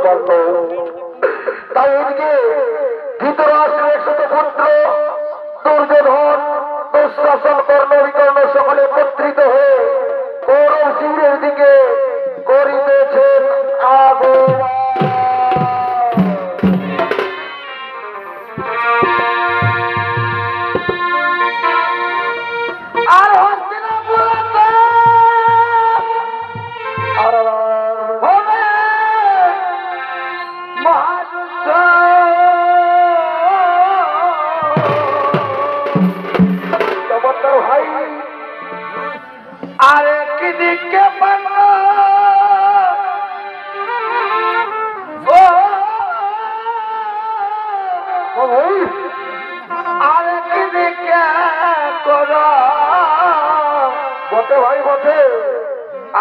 পারত। তাই এদিকে ধৃতরাষ্ট্রের 100 পুত্র দুর্যোধন দুঃশাসন কর্ণ বিকর্ণ সকলে একত্রিত হয়ে কৌরব শিবিরের দিকে করিতেছেন আগমন।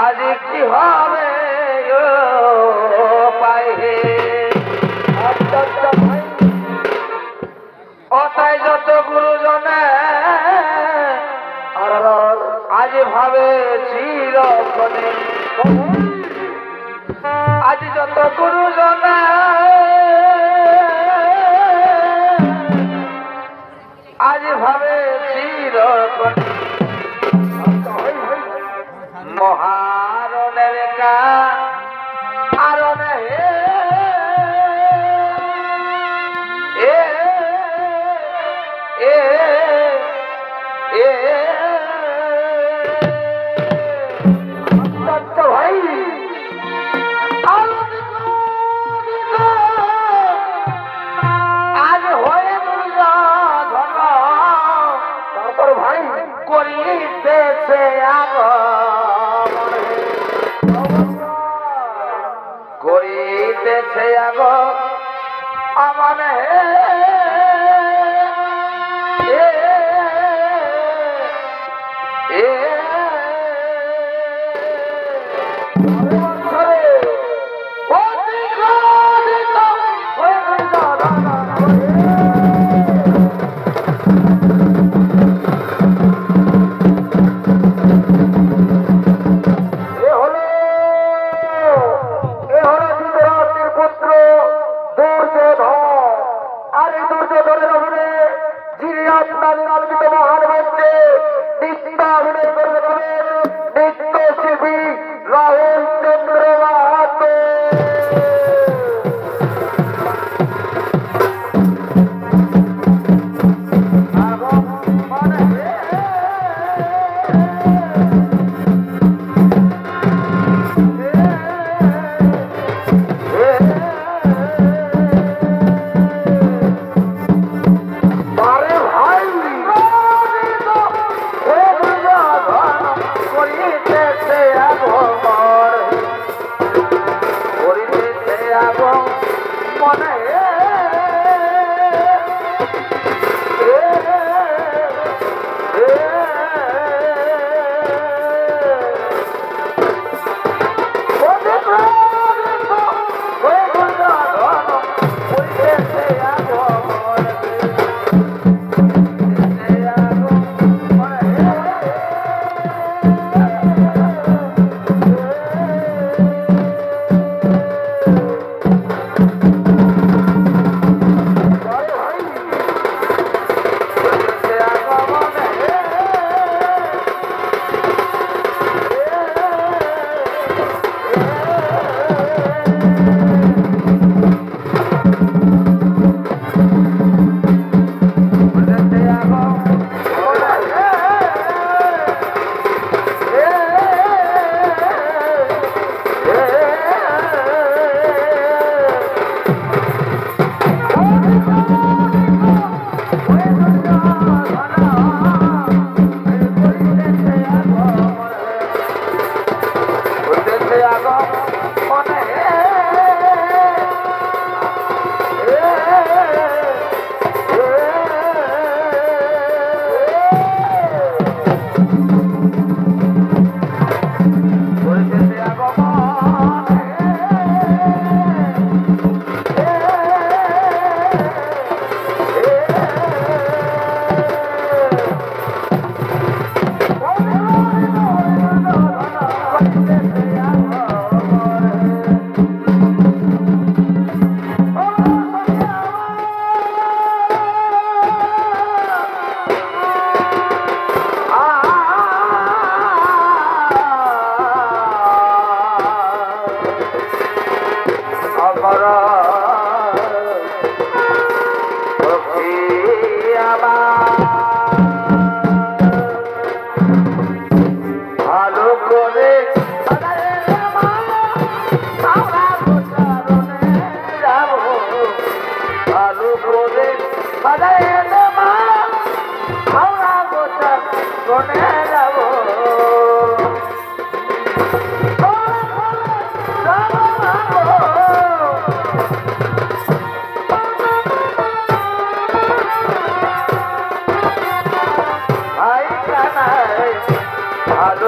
আজ কি হবে ওটাই যত গুরুজনে আজ ভাবে চিরক্ষণে আজ যত গুরুজনে আজ ভাবে চিরক্ষণে মহারণের কারণ ভাই আজ হয়ে দুর্যোধন তারপর ভাই করিতেছে করিতেছে আমার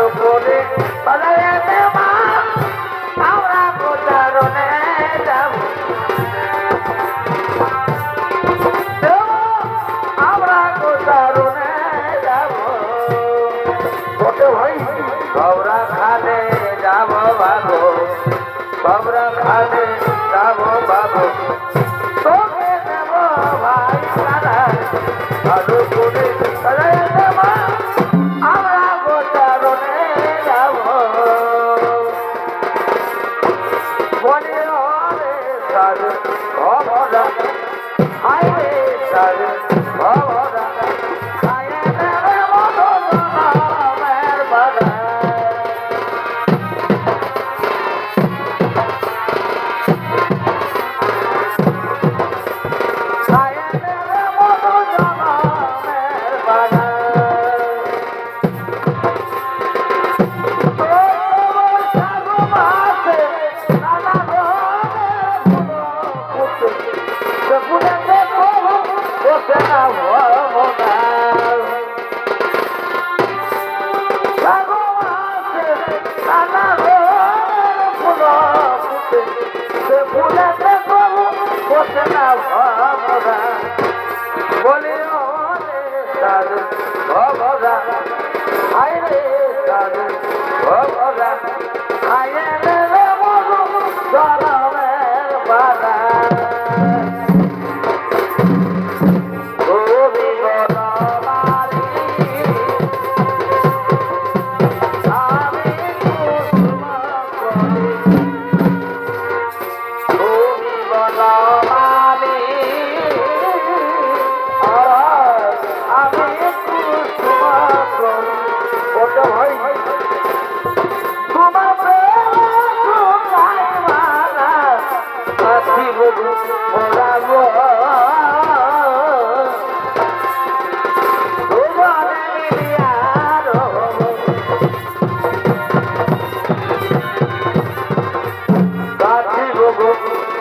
ভালো করে বাজারে দেবা আমরা প্রচারণে যাব আমরা প্রচারণে যাব বটে ভাই বাবরা খালে যাব বাবু বাবরা খালে যাব বাবু তোকে দেব ভাই সারা ভালো করে বাজারে দেবা আমরা প্রচারণে যাব বলে রে সাধু ভবরা হাই রে সাধু ভবরা হাই রে মদন নামের বাগান হাই রে মদন নামের বাগান বলি সাধু ভবরা হাই রে সাধু ভবরা হাই রে মধু ধরমের বাগান বটে ভাই তোমার প্রেম শুকাই মালা আছি বধু ওরাব তোমার মিলিয়ার আছি বধু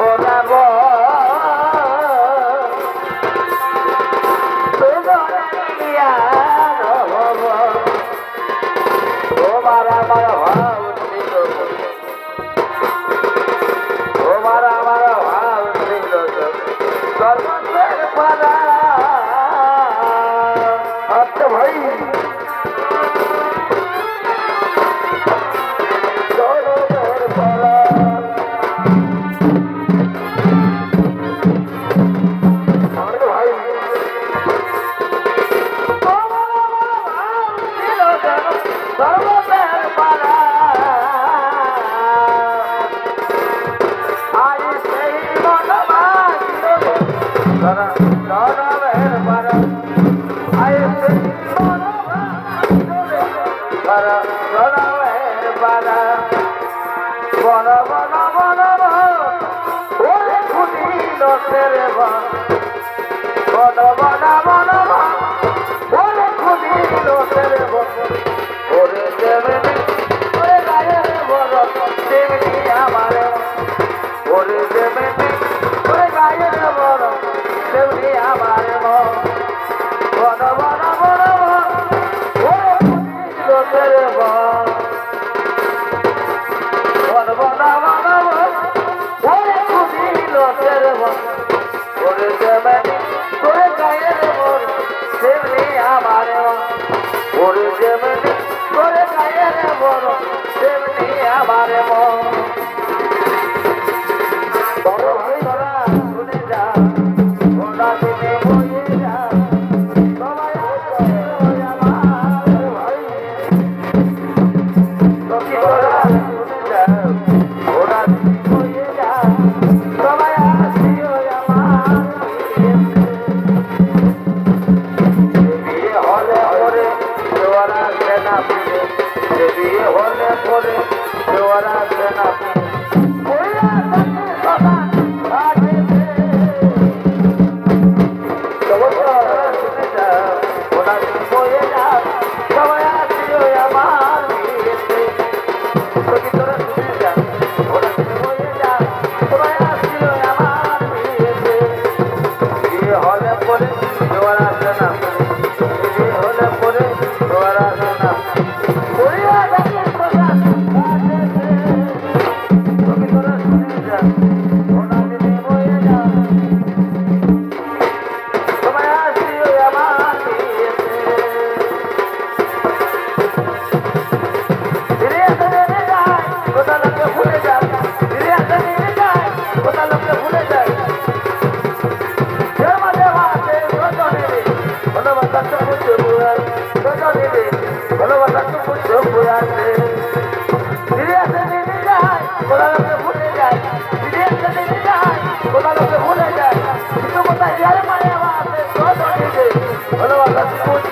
ওরাব তোমার মিলিয়ার তোমার আমার ভাব ছিল তোমার আমার ভাব ছিল সর্বস্বের পারা আচ্ছা ভাই সর্বস্বের পারা আরে ভাই সর্বস্বের পারা আজ সেই মনমা ছিল সরবের পারা আজ সেই মনমা সরবের পারা বন বন বন ওরে খুনি দশের বন বন বন বন ওরে খুনি দশের বন ওরে দেবনি ওরে গায়ের বড় দেবনি আমার ওরে দেবনি ওরে গায়ের বড় দেবনি আমার বন বন বন ওরে খুনি দশের বন বন বন বন ওরে খুনি দশের বন ওরে দেবনি ওরে গায়ের বড়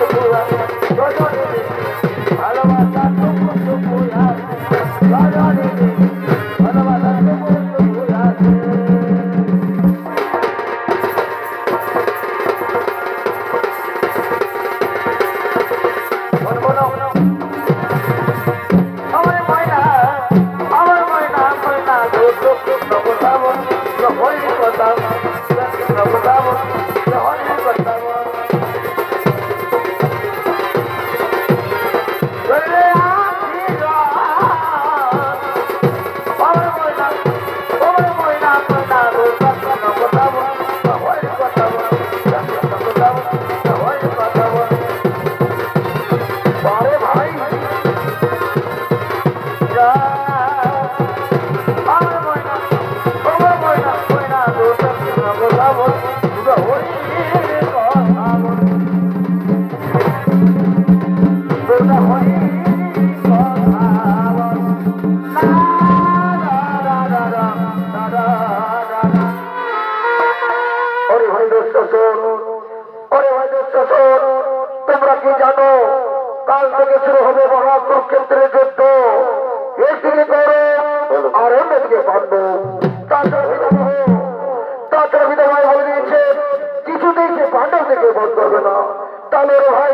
পুরা রজনী ভালোবাসা টুকুর পুরা রজনী ভালোবাসা টুকুর পুরা আরে ভাই ওরে ভাই দোস্ত শোন, ওরে ভাই দোস্ত শোন, তোমরা কি জানো কাল থেকে শুরু হবে মহাকুরুক্ষেত্রের যুদ্ধ। একদিকে কৌরব আর অন্যদিকে পাণ্ডব। তাছাড়া বিধবাই বলে দিয়েছে কিছুতেই সে পাণ্ডব থেকে বধ করবে না। তাহলে রে ভাই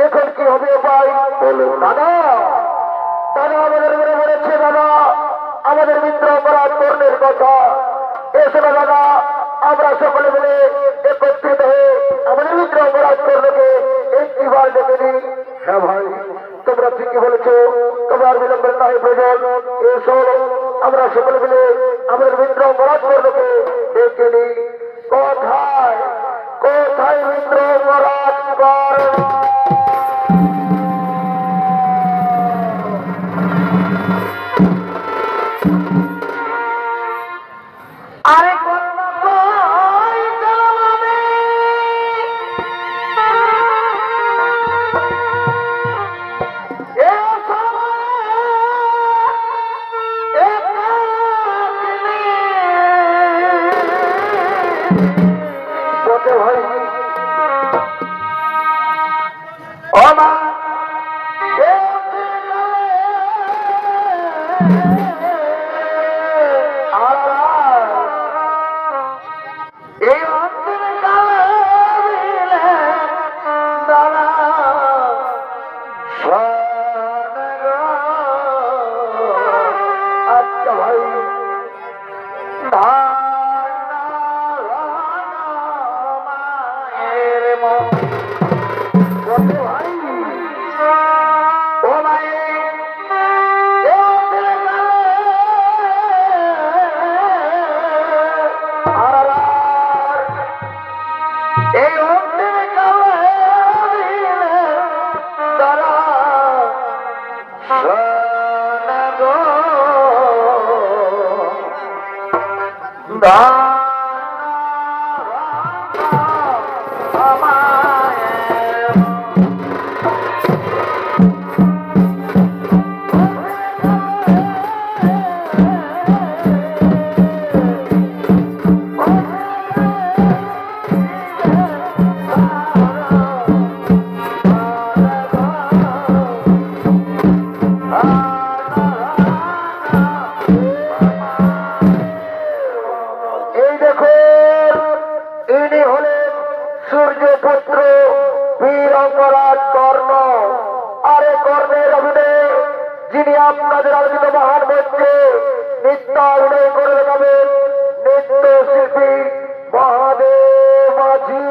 এখন কি হবে ভাই? দাদা দাদা আমাদের মনে পড়েছে, দাদা আমাদের মিত্র অপরাধ কর্ণের কথা। এসে দাদা আমরা সকলে মিলে একত্রিত হয়ে আমাদের মিত্র অপরাধ কর্ণকে একটিবার ডেকে দিই। হ্যাঁ ভাই তোমরা ঠিকই বলেছো, তোমার বিলম্বের নয় প্রয়োজন। এসো আমরা সকলে মিলে আমাদের মিত্র অপরাধ কর্ণকে ডেকে নিই। কোথায় কোথায় মিত্র অপরাধ কর্ণ? আরে কন্যা কই চলবে এ সময় একাকিনী বটে ভাই ও মা এ এই অন্তিম কালে দাদা আচ্ছা ভাই বটে ভাই ও মাই এই অন্তিম কালে দাদা গো এই দেখো ইনি হলেন সূর্যপুত্র বীর অপরাধ কর্ণ। আরে কর্ণের অভিনয়ে যিনি আপনাদের আলোচিত মহান মঞ্চে নৃত্য অভিনয় করে দেখাবেন নৃত্য শিল্পী মহাদেব মাঝি।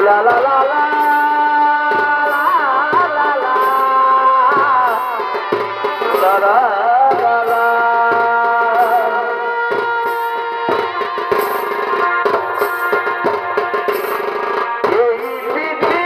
লা লা লা লা লা লা লা লা লা লা। এই পৃথিবী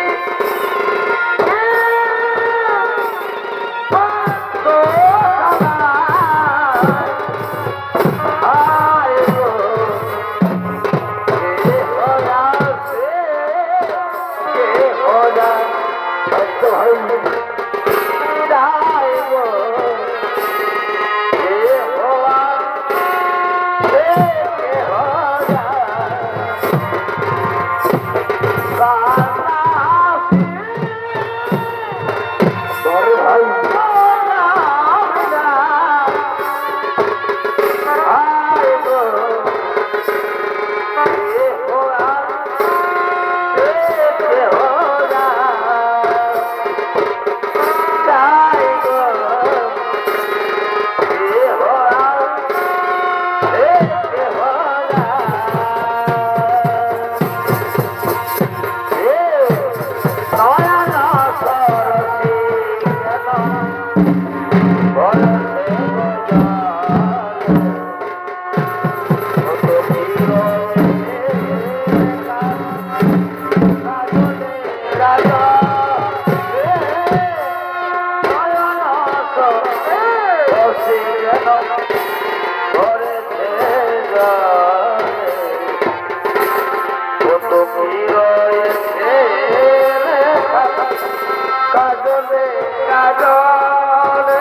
কাজলে কাজলে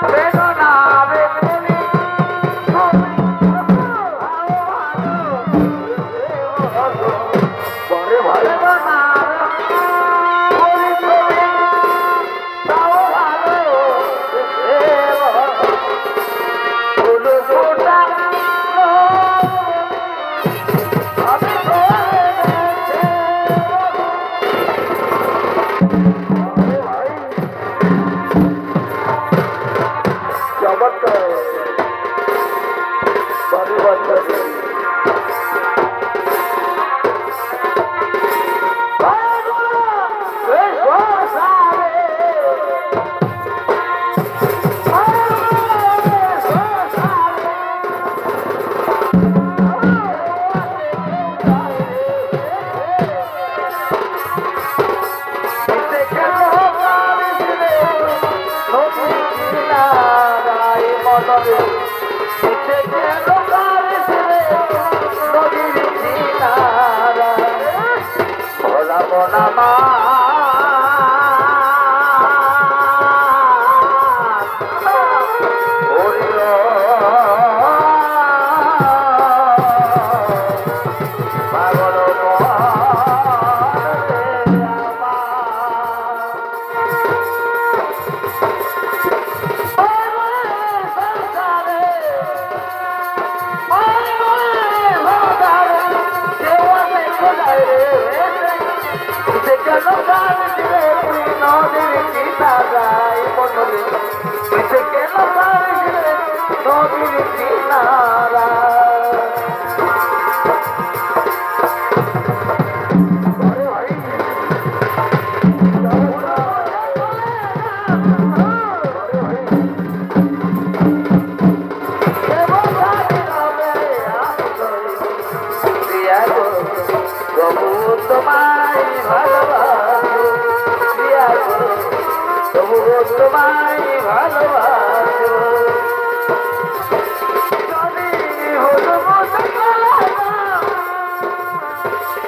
বেদনা বেদনি পরে ভাই বেদনা তাও ভালো ফুল ফোটা আমি চমৎকার বাড়ি বাচ্চা তোমায় ভালোবাসো তোমায় ভালোবাসো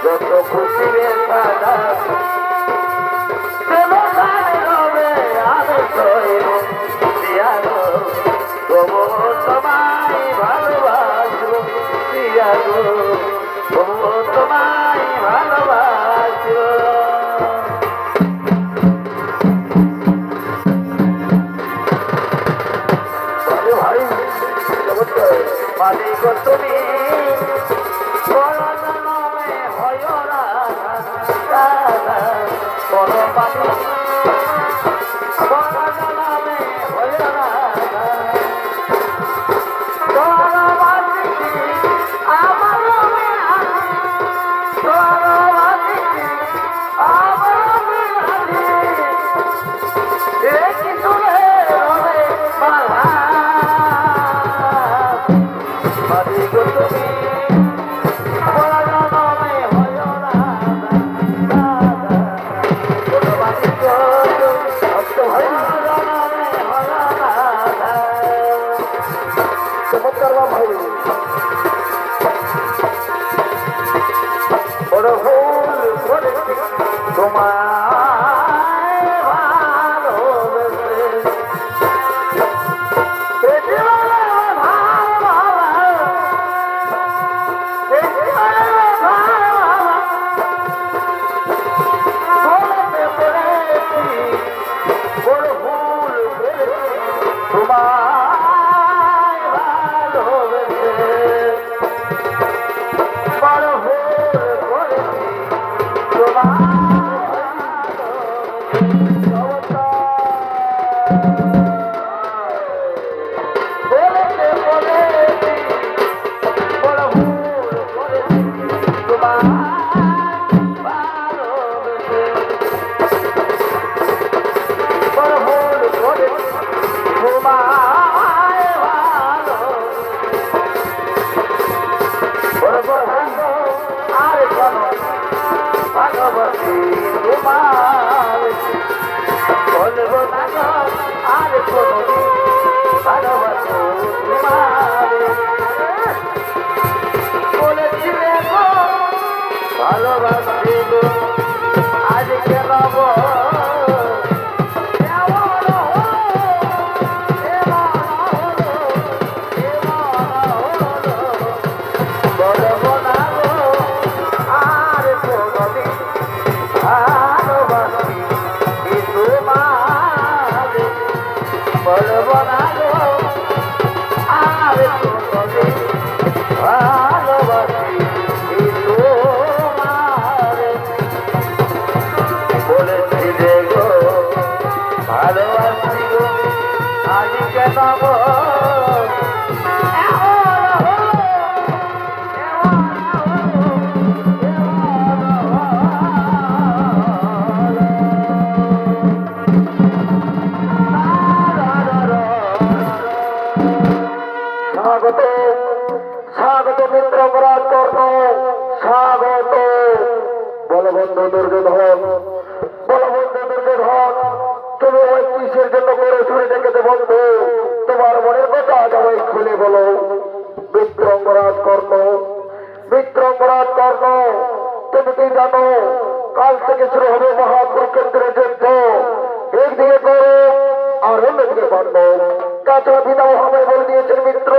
যত খুশি সাদা হবে তবু তোমায় ভালোবাসো তবু তোমায় ভালোবাসো মালিক তুমি পরজনমে হয় রাধা পরপানি পরজনমে হয় রাধা তোমার বাসি আমার তোমায় ভালোবেসে ভালোবাসি তোমার বলবো না গো আর কোনদিন ভালোবাসো তোমার বলেছিলে গো ভালোবাসি গো আজকে নব বলবো না গো আর কোনদিন ভালোবাসি তোমার বলেছিলে গো ভালোবাসি গো আজকে নব স্বাগত স্বাগত মিত্র অপরাধ কর্ণ স্বাগত বলবন্ধু দুর্যোধন বলবন্ধু দুর্যোধন তুমি ওই কিসের জন্য করে ছুড়ে দেখেছে বন্ধু তোমার মনের কথা সবাই খুলে বলো মিত্র অপরাধ কর্ণ মিত্র অপরাধ কর্ণ তুমি কি জানো কাল থেকে শুরু হবে মহাকুরুক্ষেত্রের যুদ্ধ একদিকে করো আর অন্যদিকে পাণ্ডব তাছাড়া পিতা মহামায় বলে দিয়েছেন মিত্র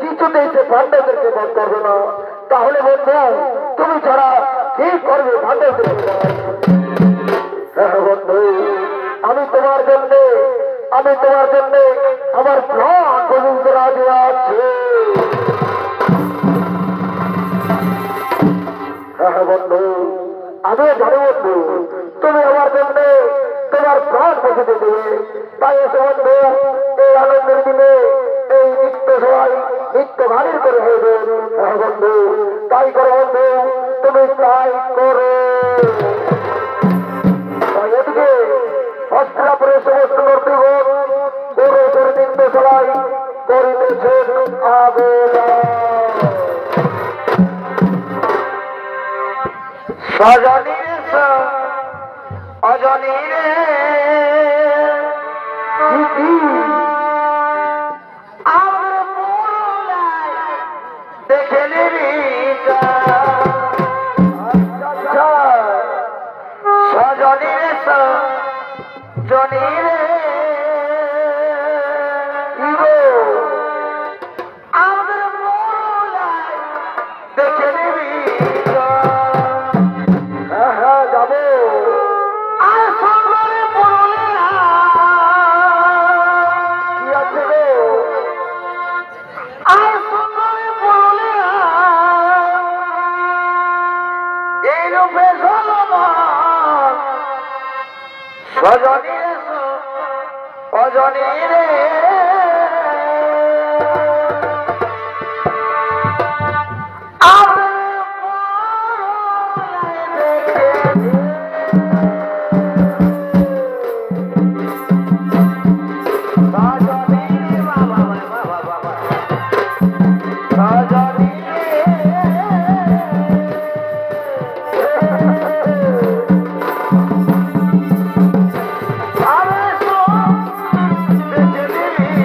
কিছুতেই সে পাণ্ডবদেরকে বধ করবে না তাহলে বন্ধু তুমি ছাড়া কি করবে পাণ্ডবদেরকে হ্যাঁ বন্ধু আমি তোমার জন্য আমার প্রাণ পর্যন্ত রাজি আছে হ্যাঁ বন্ধু আমিও জানি বন্ধু তুমি আমার জন্য তোমার প্রাণ পর্যন্ত দেবে তাই এসে বন্ধু এই আনন্দের দিনে এই নিত্য সবাই নিত্য গাড়ির করে হইবে হ্যাঁ বন্ধু তাই করো বন্ধু তুমি তাই করো তাই এদিকে হস্তিনাপুরের সমস্ত কর্তৃপক্ষ পুরোপুরি নিত্য সবাই করিতেছেন আবেদন সজনী অজনী রে দেখে নিবি সজনী রে সজনী রে দেখে নিবি যাবো আর সঙ্গে পড়লে কি আছে গো আর সঙ্গে পড়লে এই রূপে চলমান সজনী রে অজনী রে দেখে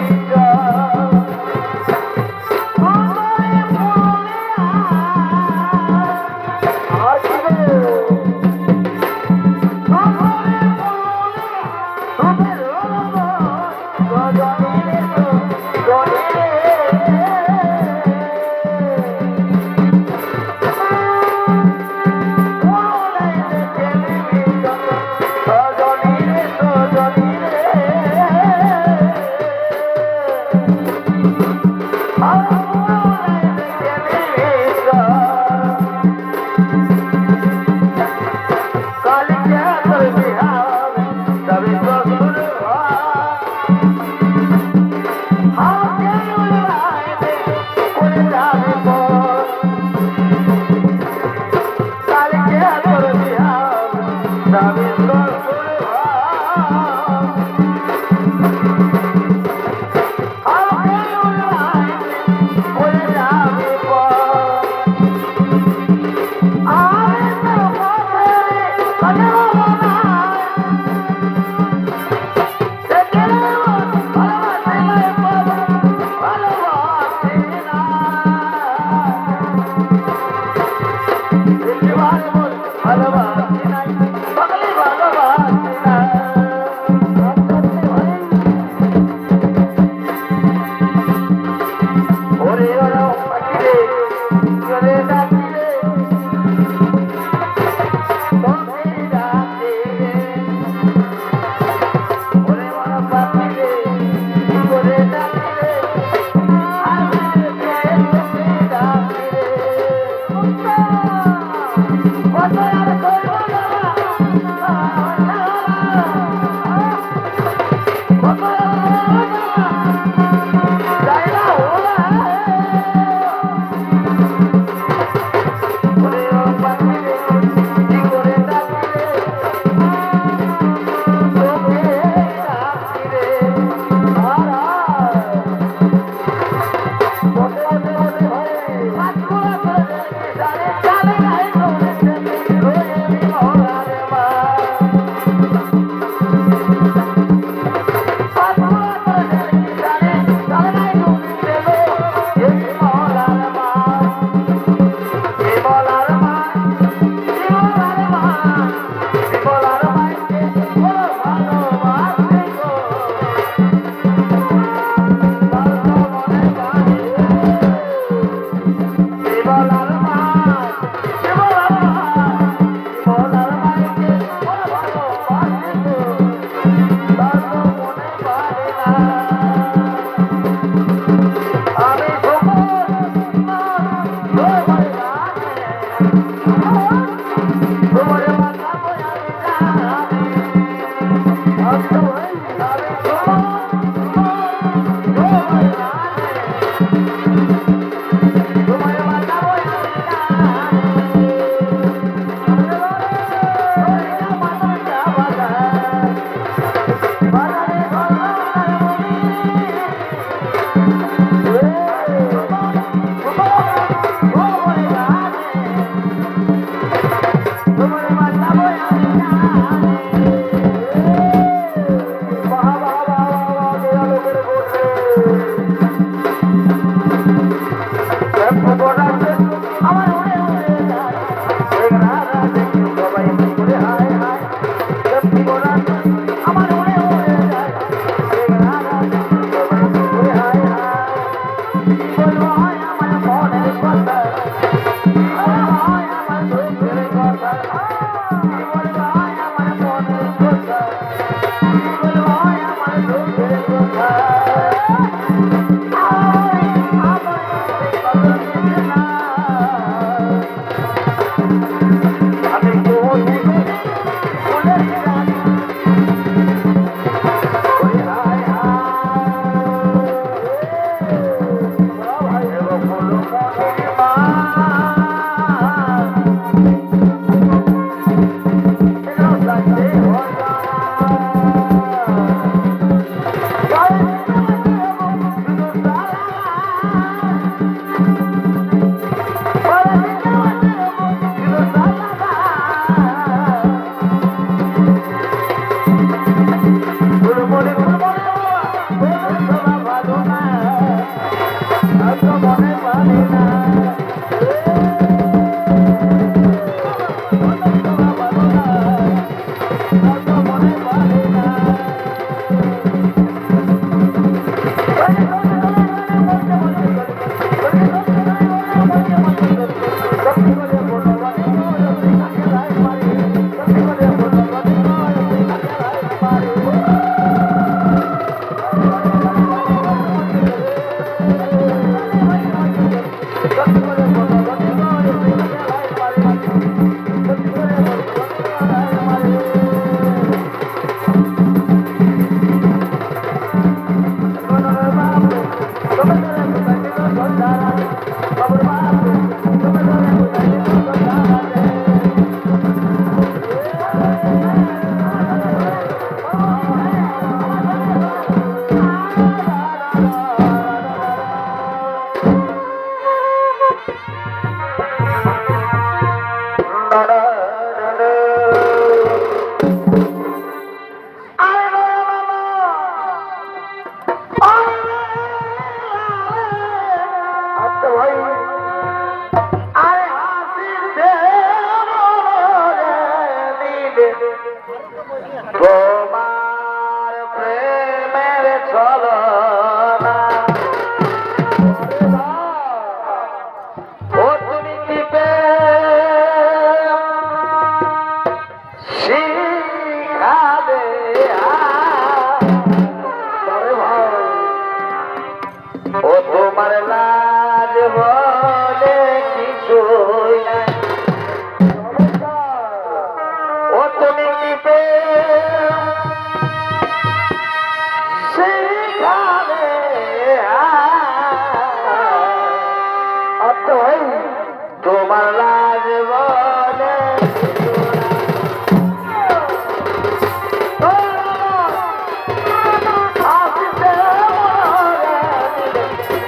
তোমার লাজ বলে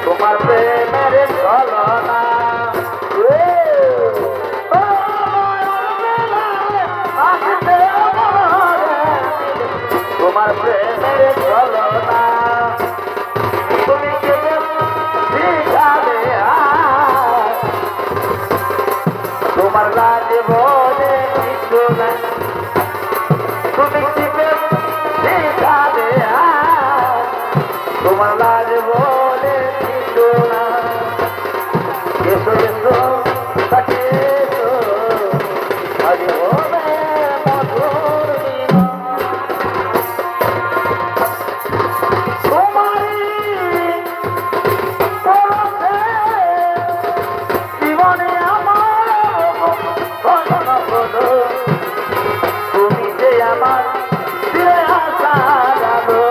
তোমার প্রেমের ছলনা তোমার প্রেমের ছলনা তুমি কে শিখাবে তোমার লাজ বলে কিছু না তুমি কি শিখাবে তোমার লাজ বলে কিছু না এসো এসো তাকে এসো আজ হবে মধুর দিন তোমারই পরশে জীবনে আমার কখন হলো তুমি যে আমার ফিরে আসা জানো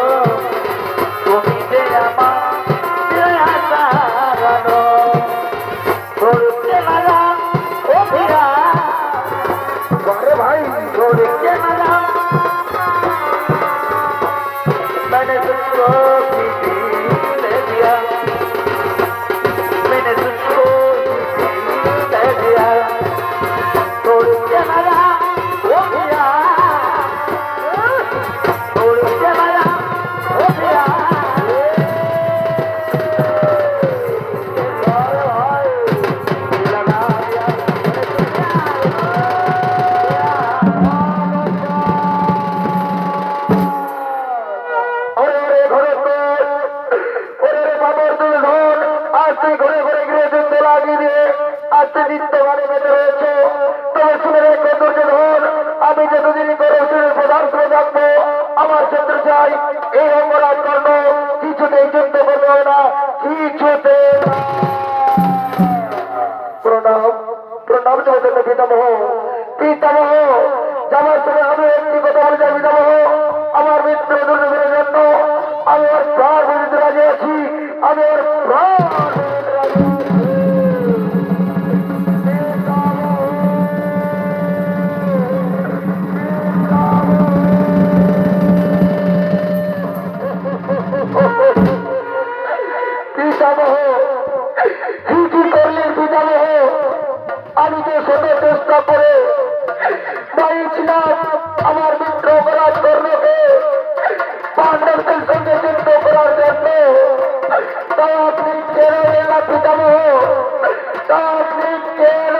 তুমি যে আমার ফিরে আসা জানো छोड़के लगा ओ भैया अरे भाई छोड़के लगा मैंने तुझको किसी ले दिया मैंने तुझको किसी ले दिया छोड़के लगा ओ भैया छोड़के लगा ओ भैया ঘরে ঘরে গিয়ে যুদ্ধ লাগিয়ে দিয়ে আজকে নিত্য গানে বেঁধে রয়েছে তবে শুনে রেখে ধৈর্য ধর আমি যতদিনই করে প্রধান করে থাকবো আমার ক্ষেত্রে চাই এই অঙ্গরাজ কর্ণ কিছুতেই যুদ্ধ করতে হবে না কিছুতে প্রণাম প্রণাম চৈতন্য পিতামহ পিতামহ যাওয়ার সময় আমি একটি কথা বলে যাই পিতামহ আমার মিত্র দুর্যোগের জন্য আমি ওর প্রাণ বুঝতে রাজি আছি আমি ওর প্রাণ পিতামহ কি করলেন পিতামহ আমি তো শত চেষ্টা করে পাইছিলাম আমার মিত্র অপরাধ কর্ণকে পাণ্ডবদের সঙ্গে যুদ্ধ করার জন্য তা আপনি কেন এলা পিতামহ তা আপনি কেন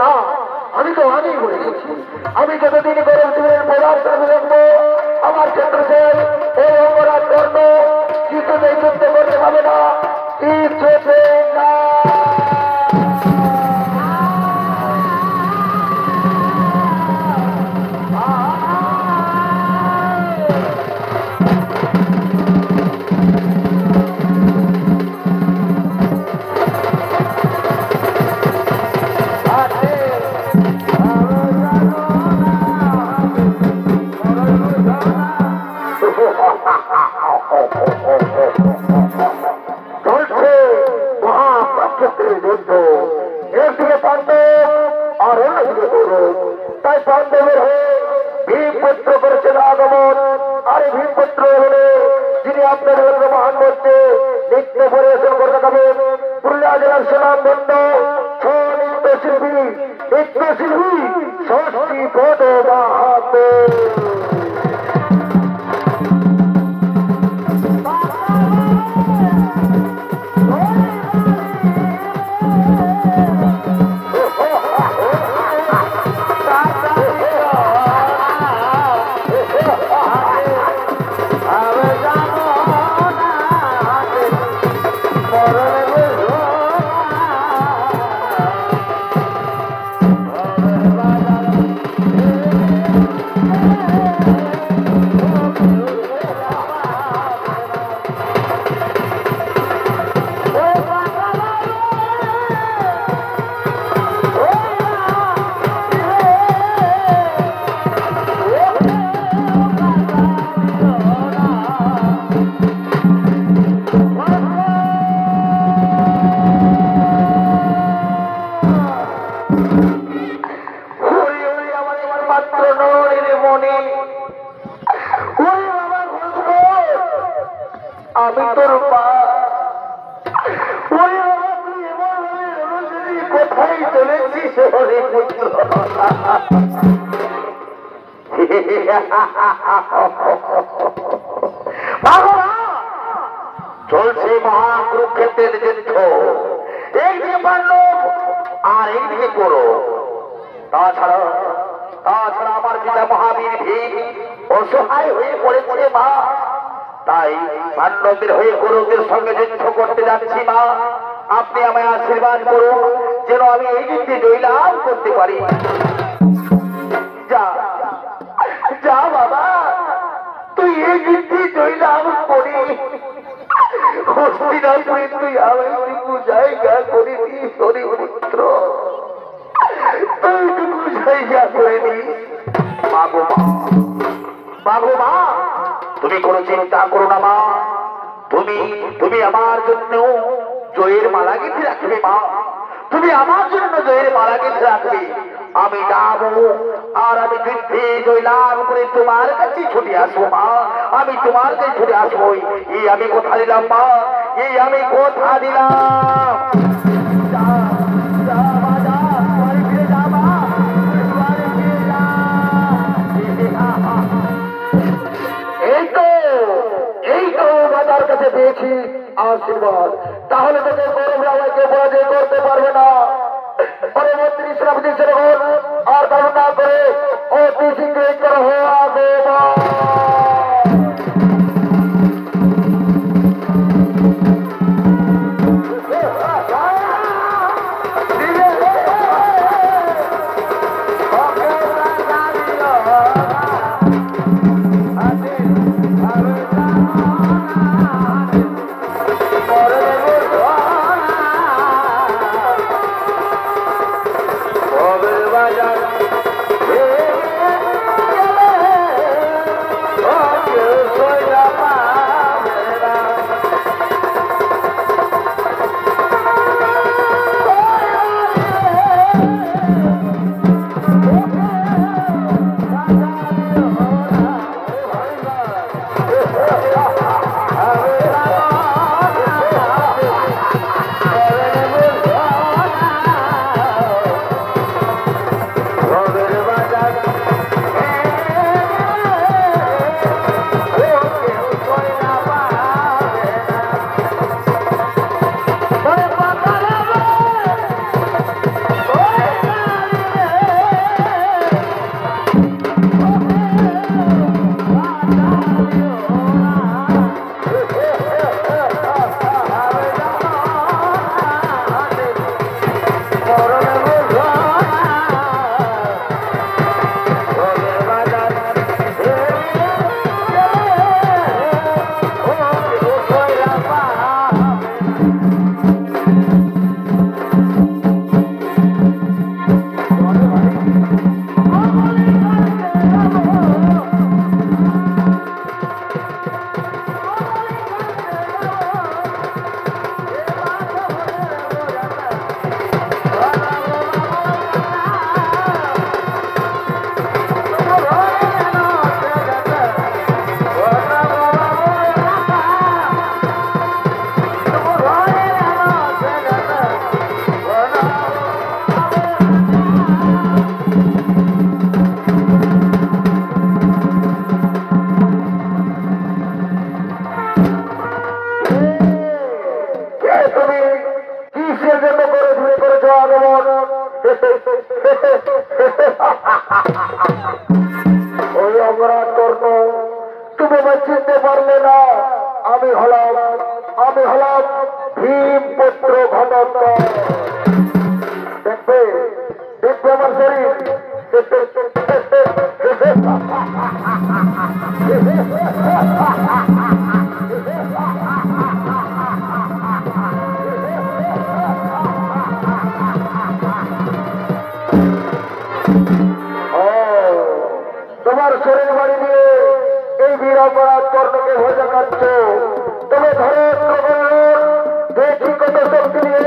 না আমি তো আগেই বলে গেছি আমি যতদিন করে প্রধান থাকবো আমার ক্ষেত্রে এই অপরাধ কর্ম কিছুতেই যুদ্ধ করতে পারবে না কিছুতে না চলছে মহাপ্রক্ষেত্রের যুদ্ধ একদিকে পাণ্ডব আর অন্যদিকে কৌরব তাই পাণ্ডবের হয়ে ভীমপুত্র করেছেন আগমন আর ভীমপুত্র হলে যিনি আপনাদের মহান মধ্যে নৃত্য পরিবেশন করে দেখাবেন পুরুলিয়া জেলার সুনাম ধন্য নৃত্য শিল্পী ষষ্ঠী পদ মাহাতো আমি তোর মা। ওই আমার তুই এমন ভাবে রণজনী কোথায় চলেছিস হরে পুত্র? চলছে মহাকুরুক্ষেত্রের যুদ্ধ, একদিকে পাণ্ডব আর একদিকে করো। তাছাড়া আমার পিতা মহাবীর ভীম অসহায় হয়ে পড়েছে মা। তাই পাণ্ডবদের হয়ে কৌরবদের সঙ্গে যুদ্ধ করতে যাচ্ছি মা। আপনি আমায় আশীর্বাদ করুন যেন আমি এই যুদ্ধে জয়লাভ করতে পারি। যা যা বাবা, তুই এই যুদ্ধে জয়লাভ করি। হস্তিনাপুরে তুই আমায় জায়গা করে দিস হরি পুত্র, তুইটুকু জায়গা করে দিস। মাগো মা, তুমি কোনো চিন্তা করো না মা। তুমি আমার জন্য জয়ের মালা গেঁথে রাখবে মা। তুমি আমার জন্য জয়ের মালা গেঁথে রাখবে। আমি যাবো আর আমি যুদ্ধে জয়লাভ করে তোমার কাছে ছুটে আসবো মা। আমি তোমার কাছে ছুটে আসবো। এই আমি কথা দিলাম মা, এই আমি কথা দিলাম। যা যা মা, যা বাড়ি ফিরে যা মা, বাড়ি ফিরে যা। এই তো বাজার কাছে পেয়েছি আশীর্বাদ। তাহলে তোকে গৌরবরা আমাকে পরাজয় করতে পারবে না। পরবর্তী শ্রাবতী সেরকম আর কামনা করে অতি শীঘ্র করা হবে। ওই অপরাধ কর্ম তুমি চিনতে পারলে না। আমি হলাম ভীম পুত্র ঘটক। দেখবে দেখবে আমার শরীর। তোমার শরীর বাড়ি দিয়ে এই বীর অপরাধ কর্ণকে ভোজা খাচ্ছ। তুমি ধরে দেখি কত শক্তি নিয়ে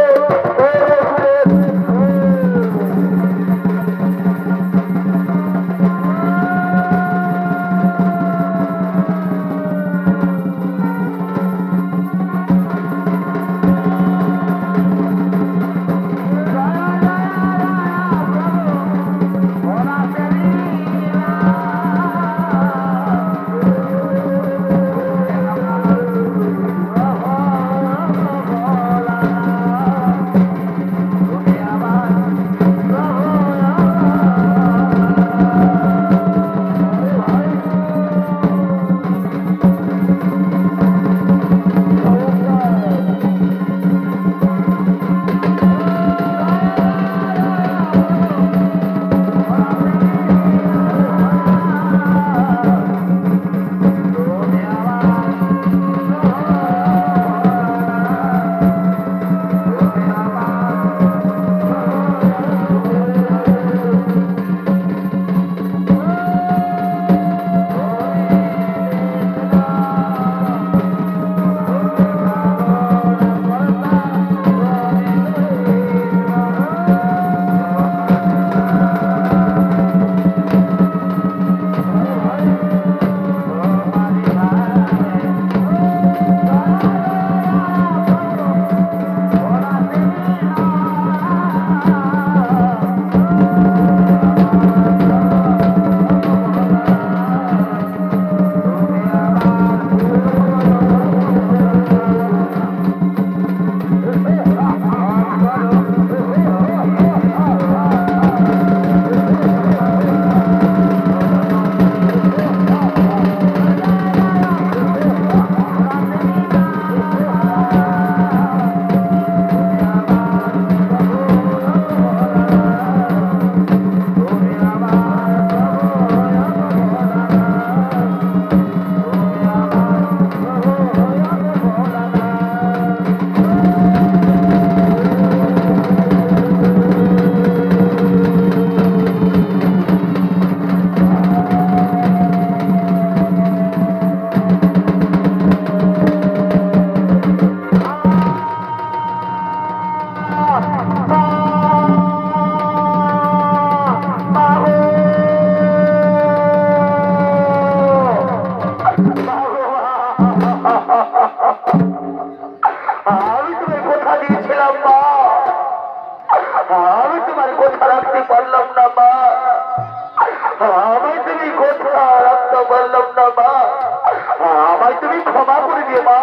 আমায় তুমি ক্ষমা করে দিয়ে মা,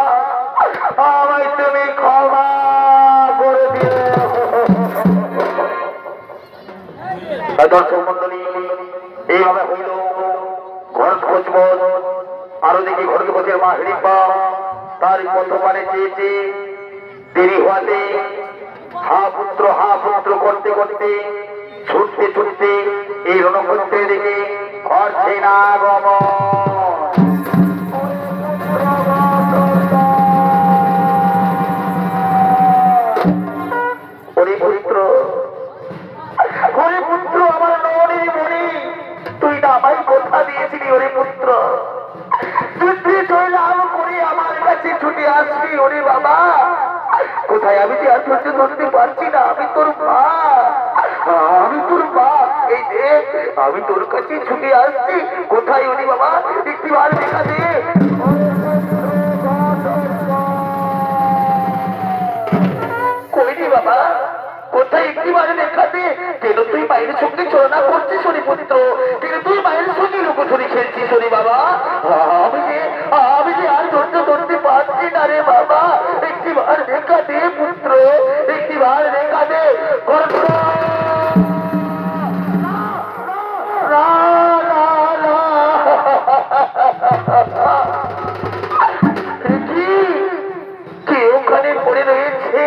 আমায় তুমি ক্ষমা করে দিয়ে। দর্শক মন্ডলী, এইভাবে হইল ঘর খোঁজব। আরো দেখি ঘর খোঁজের মা হিড়িম্বা তার বর্তমানে চেয়েছে, দেরি হওয়াতে হা পুত্র করতে করতে ছুটতে ছুটতে এই রণক্ষেত্রে দেখে ঘর সেনা গমন। পুত্র আমার নয়নের মণি, তুই না আমায় কথা দিয়েছিলি ওরে পুত্র, যুদ্ধে জয়লাভ করে আমার কাছে ছুটে আসবি ওরে বাবা। কোথায় আমি যে আর ধৈর্য ধরতে পারছি না, আমি তোর মা, আমি তোর মা, এই দেখ আমি তোর কাছে ছুটে আসছি। কোথায় ওরে বাবা, একটিবার দেখা দে। কইনি বাবা, কোথায় একটিবার দেখা দে। কেন তুই মায়ের সঙ্গে চলনা করছিস ওরে পুত্র, কেন তুই মায়ের সঙ্গে লুকোচুরি খেলছিস ওরে বাবা। আমি যে আর ধৈর্য ধরতে পারছি না রে বাবা, একটিবার দেখা দে পুত্র, একটিবার দেখা দে। কে ওখানে পড়ে রয়েছে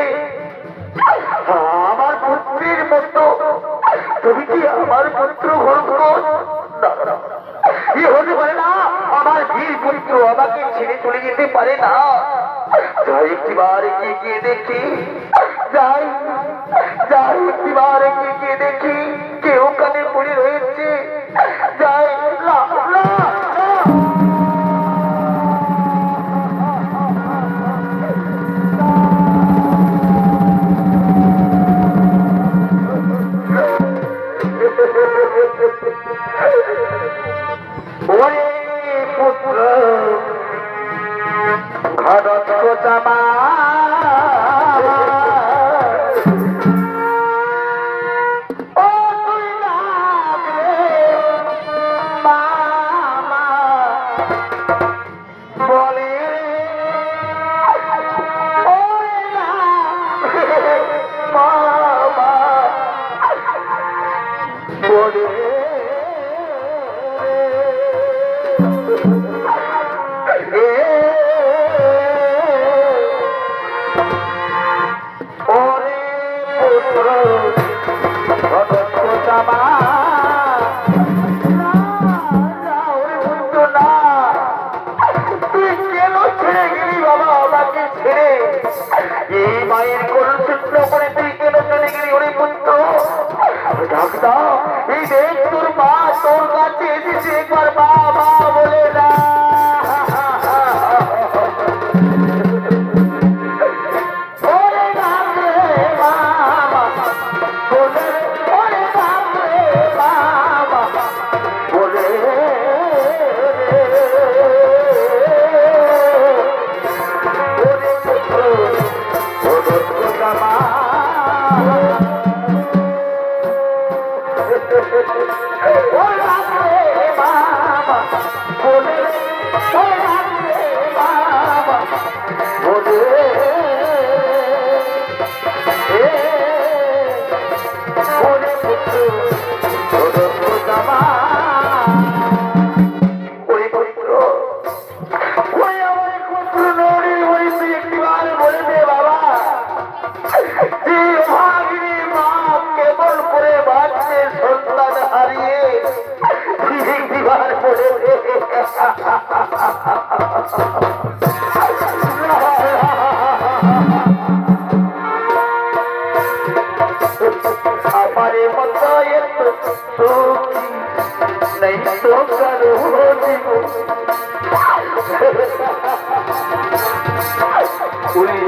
আমার পুত্রের মতো? তুমি কি আমার পুত্র ঘর? হতে পারে না, আমার বীর পুত্র আমাকে ছেড়ে চলে যেতে পারে না। যাই একটিবার এগিয়ে দেখি, যাই একটিবার এগিয়ে দেখি কে ওখানে পড়ে রয়েছে। যাই না, ওরে পুত্র ঘরত জামা, ও তুই লাগলে মামা বলে, ওরে মামা বলে মায়ের কোন সূত্র করে তুই কেন চলে গেলি ওরে পুত্র? ডাক্তার, এই দেখ তোর মা তোর কাছে এসেছে, একবার মা মা বলে না। हमारे मत नहीं तो करो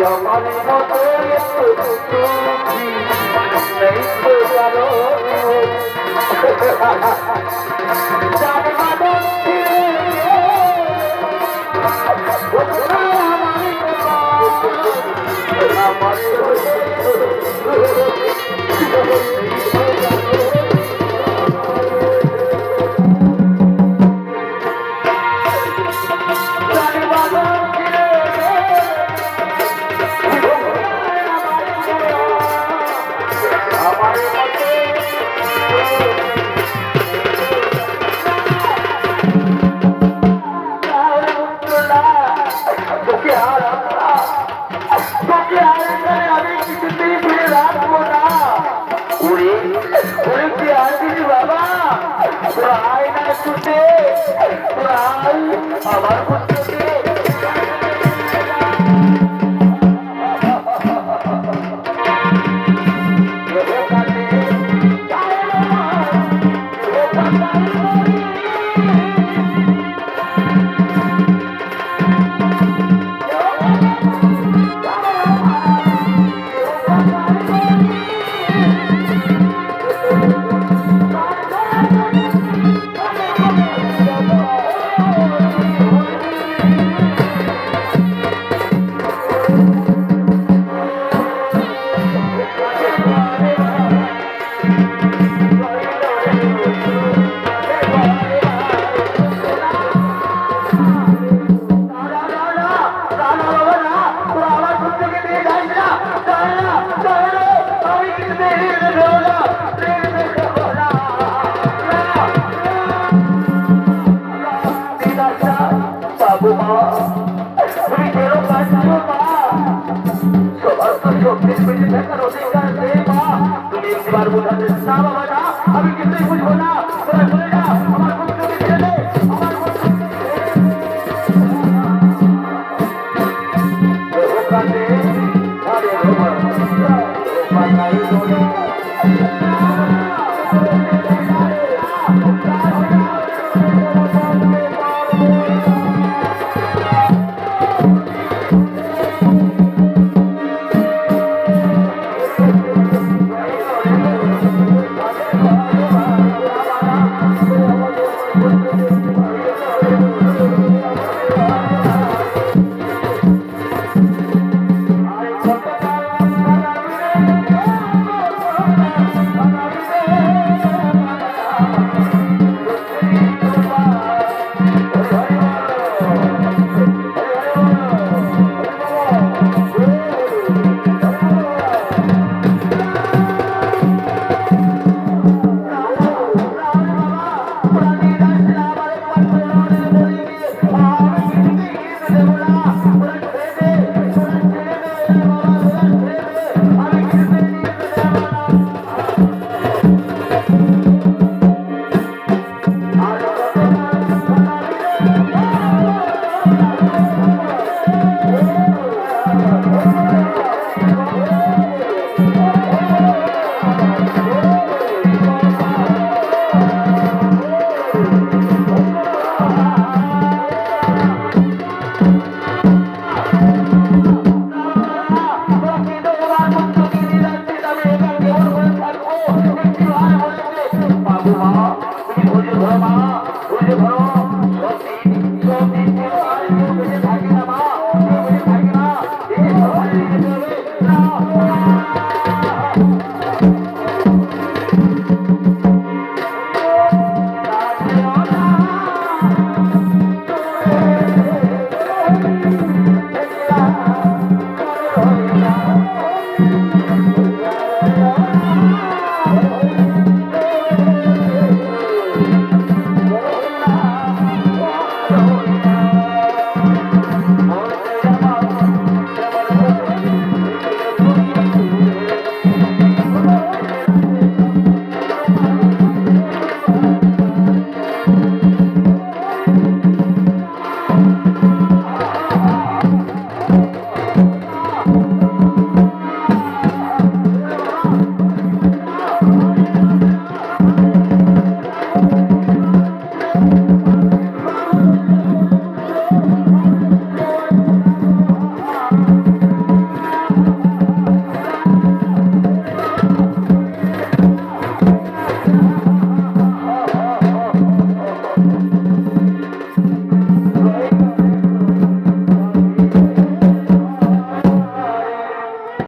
हमारे मत नहीं तो करो हमारे তোকে আর তোকে আর এখানে আমি কিছুতেই ফিরে রাখবো না। ওরে ওরে কি আসিস বাবা, তোরা আয় না ছুটে, তোরা আয় আমার